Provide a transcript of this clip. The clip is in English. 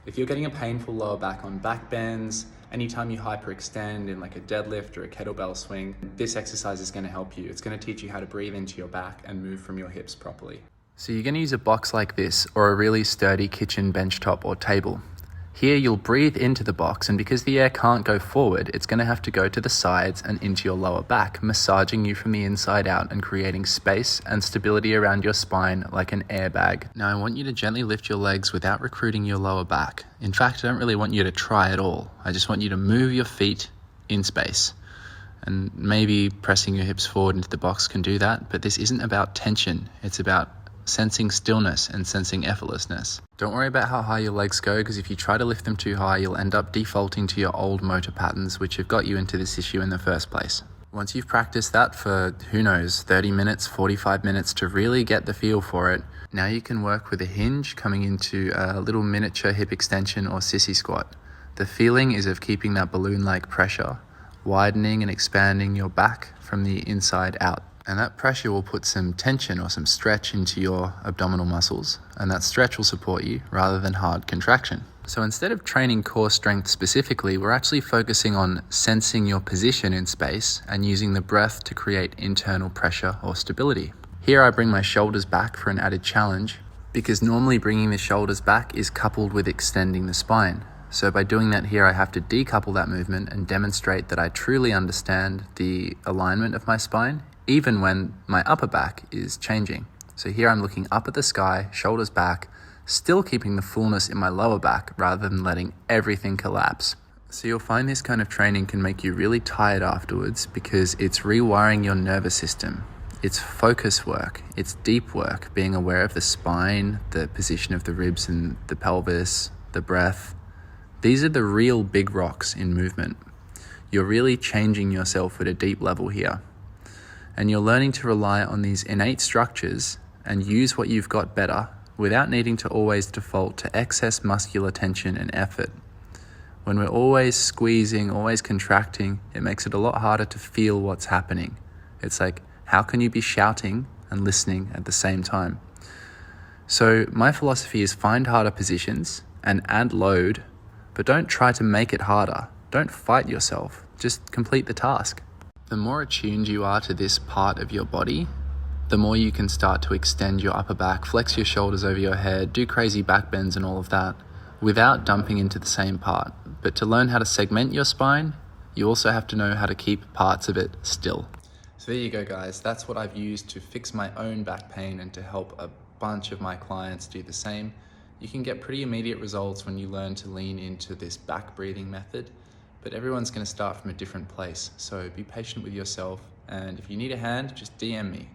If you're getting a painful lower back on back bends, anytime you hyperextend in like a deadlift or a kettlebell swing, this exercise is going to help you. It's going to teach you how to breathe into your back and move from your hips properly. So you're going to use a box like this or a really sturdy kitchen benchtop or table. Here you'll breathe into the box, and because the air can't go forward, it's going to have to go to the sides and into your lower back, massaging you from the inside out and creating space and stability around your spine like an airbag. Now I want you to gently lift your legs without recruiting your lower back. In fact, I don't really want you to try at all. I just want you to move your feet in space. And maybe pressing your hips forward into the box can do that, but this isn't about tension. It's about sensing stillness and sensing effortlessness. Don't worry about how high your legs go, because if you try to lift them too high, you'll end up defaulting to your old motor patterns, which have got you into this issue in the first place. Once you've practiced that for, 30 minutes, 45 minutes to really get the feel for it, now you can work with a hinge coming into a little miniature hip extension or sissy squat. The feeling is of keeping that balloon-like pressure, widening and expanding your back from the inside out. And that pressure will put some tension or some stretch into your abdominal muscles, and that stretch will support you rather than hard contraction. So instead of training core strength specifically, we're actually focusing on sensing your position in space and using the breath to create internal pressure or stability. Here I bring my shoulders back for an added challenge, because normally bringing the shoulders back is coupled with extending the spine. So by doing that here, I have to decouple that movement and demonstrate that I truly understand the alignment of my spine, even when my upper back is changing. So here I'm looking up at the sky, shoulders back, still keeping the fullness in my lower back rather than letting everything collapse. So you'll find this kind of training can make you really tired afterwards, because it's rewiring your nervous system. It's focus work, it's deep work, being aware of the spine, the position of the ribs and the pelvis, the breath. These are the real big rocks in movement. You're really changing yourself at a deep level here. And you're learning to rely on these innate structures and use what you've got better without needing to always default to excess muscular tension and effort. When we're always squeezing, always contracting, it makes it a lot harder to feel what's happening. It's like, how can you be shouting and listening at the same time? So my philosophy is find harder positions and add load, but don't try to make it harder. Don't fight yourself, just complete the task. The more attuned you are to this part of your body, the more you can start to extend your upper back, flex your shoulders over your head, do crazy back bends and all of that without dumping into the same part. But to learn how to segment your spine, you also have to know how to keep parts of it still. So there you go, guys. That's what I've used to fix my own back pain and to help a bunch of my clients do the same. You can get pretty immediate results when you learn to lean into this back breathing method. But everyone's going to start from a different place. So be patient with yourself. And if you need a hand, just DM me.